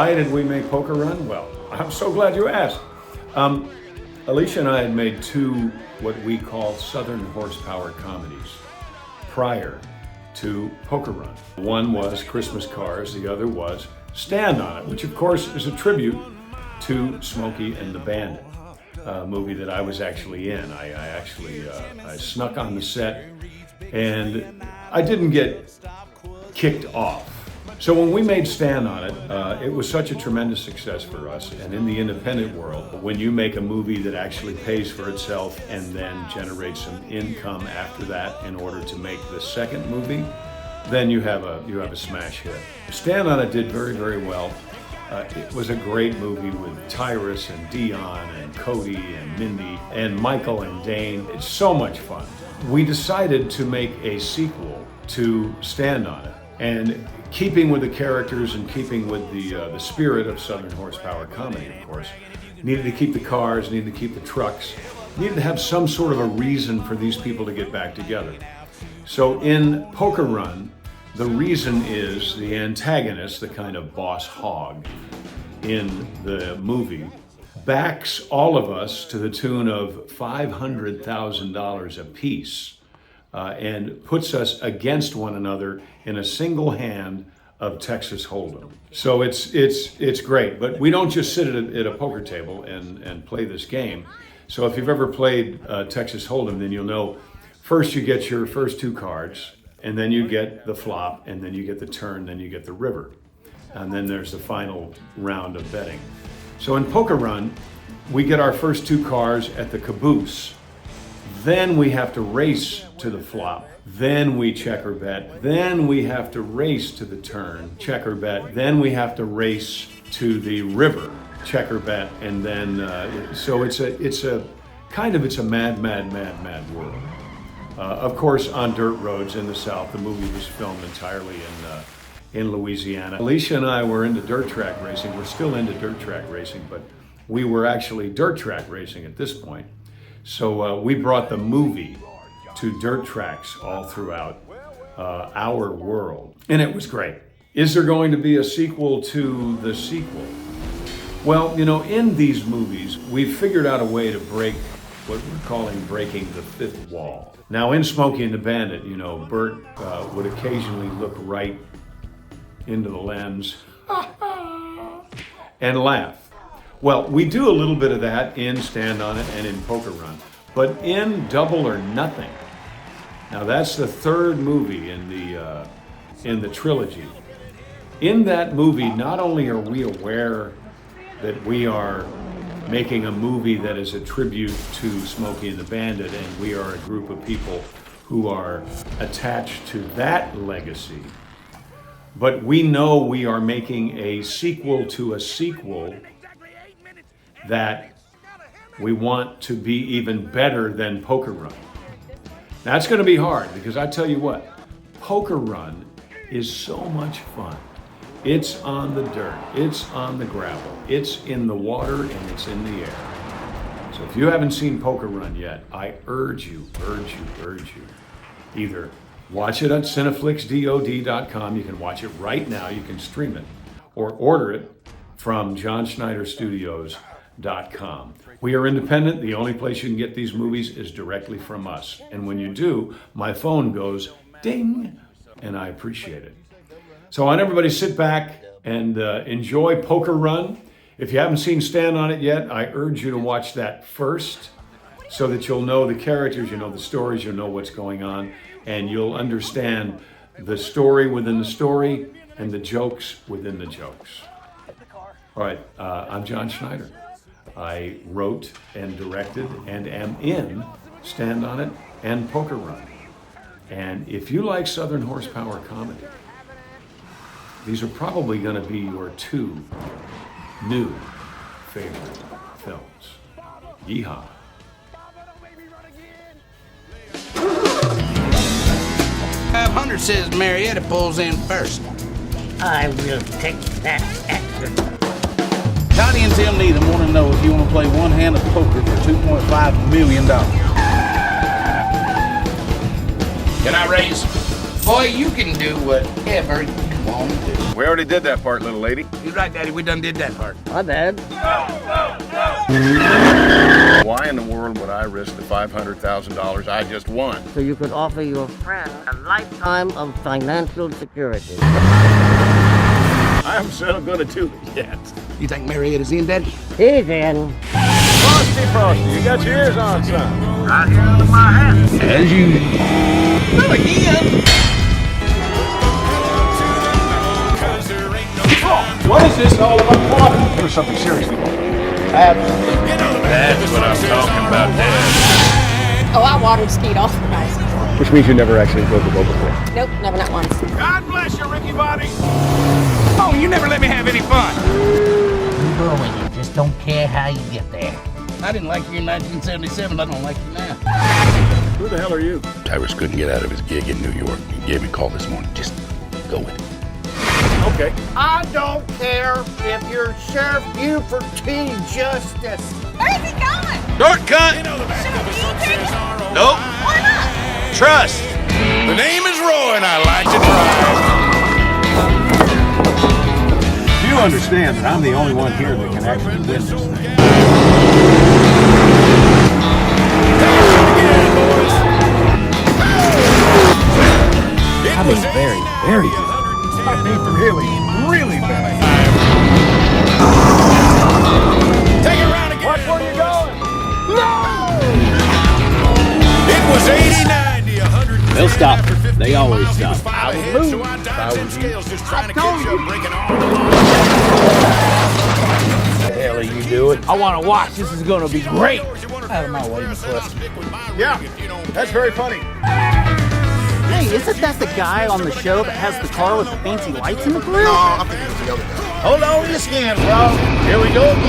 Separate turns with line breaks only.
why did we make Poker Run? Well, I'm so glad you asked. Alicia and I had made two what we call Southern horsepower comedies prior to Poker Run. One was Christmas Cars, the other was Stand On It, which of course is a tribute to Smokey and the Bandit, a movie that I was actually in. I snuck on the set and I didn't get kicked off. So when we made Stand On It, it was such a tremendous success for us. And in the independent world, when you make a movie that actually pays for itself and then generates some income after that in order to make the second movie, then you have a smash hit. Stand On It did very, very well. It was a great movie with Tyrus and Dion and Cody and Mindy and Michael and Dane. It's so much fun. We decided to make a sequel to Stand On It. And keeping with the characters and keeping with the spirit of Southern horsepower comedy, of course, needed to keep the cars, needed to keep the trucks, needed to have some sort of a reason for these people to get back together. So in Poker Run, the reason is the antagonist, the kind of boss hog in the movie, backs all of us to the tune of $500,000 apiece. And puts us against one another in a single hand of Texas Hold'em. So it's great, but we don't just sit at a poker table and play this game. So if you've ever played Texas Hold'em, then you'll know first you get your first two cards, and then you get the flop, and then you get the turn, then you get the river. And then there's the final round of betting. So in Poker Run, we get our first two cards at the caboose. Then we have to race to the flop. Then we checker bet. Then we have to race to the turn, checker bet. Then we have to race to the river, checker bet. And then, so it's a mad world. Of course, on dirt roads in the South. The movie was filmed entirely in Louisiana. Alicia and I were into dirt track racing. We're still into dirt track racing, but we were actually dirt track racing at this point. So we brought the movie to dirt tracks all throughout our world, and it was great. Is there going to be a sequel to the sequel? Well, you know, in these movies, we've figured out a way to break what we're calling breaking the fifth wall. Now, in Smokey and the Bandit, you know, Bert would occasionally look right into the lens and laugh. Well, we do a little bit of that in Stand On It and in Poker Run, but in Double or Nothing, now that's the third movie in the trilogy. In that movie, not only are we aware that we are making a movie that is a tribute to Smokey and the Bandit, and we are a group of people who are attached to that legacy, but we know we are making a sequel to a sequel that we want to be even better than Poker Run. That's going to be hard because I tell you what, Poker Run is so much fun. It's on the dirt, it's on the gravel, it's in the water, and it's in the air. So if you haven't seen Poker Run yet, I urge you, either watch it at cineflixdod.com, you can watch it right now, you can stream it, or order it from JohnSchneiderStudios.com. We are independent. The only place you can get these movies is directly from us. And when you do, my phone goes ding, and I appreciate it. So I want everybody to sit back and enjoy Poker Run. If you haven't seen Stand On It yet, I urge you to watch that first so that you'll know the characters, you'll know the stories, you'll know what's going on, and you'll understand the story within the story and the jokes within the jokes. All right, I'm John Schneider. I wrote and directed and am in Stand On It and Poker Run. And if you like Southern horsepower comedy, these are probably going to be your two new favorite films. Yee Has.
$500 says Marietta pulls in first.
I will take that extra.
Johnny and Tim Needham want to know if you want to play one hand of poker for $2.5 million.
Can I raise? Boy, you can do whatever you
won't do.
We already did that part, little lady.
You're right, Daddy. We done did that part.
My bad.
Why in the world would I risk the $500,000 I just won?
So you could offer your friend a lifetime of financial security.
I haven't said I'm gonna do it yet.
You think Marietta's in, Daddy?
He's in.
Frosty, you got your ears on, son.
Right here under my hat.
As usual.
Not again.
What is this all about? There's something serious going on. That's what I'm talking about, Dad.
Oh, I water skied all the night.
Which means you never actually drove the boat before.
Nope, never, not once.
God bless you, Ricky Bobby. Oh, you never let me have any fun.
You go with it. Just don't care how you get there.
I didn't like you in 1977. I don't like you now.
Who the hell are you?
Tyrus couldn't get out of his gig in New York. He gave me a call this morning. Just go with it.
Okay.
I don't care if you're Sheriff Buford T. Justice.
Where's he going?
Shortcut.
Shouldn't he take it?
Nope.
Why not?
Trust.
The name is Roy, and I like to drive.
You understand that I'm the only one here that can actually win this thing.
I've been very, very good. I mean, really, really bad. Take it around again. Watch where you're going. No! It was 80, 90, 100.
They'll stop. They always stop.
I would move. So I dodged scales just trying to catch you breaking all the
What the hell are you doing?
I want to watch. This is going to be great.
Out of my way, Miss Frosty.
Yeah, that's very funny.
Hey, isn't that the guy on the show that has the car with the fancy lights in the grill?
No, I'm thinking it's the other guy.
Hold on to your skin, bro. Here we go again.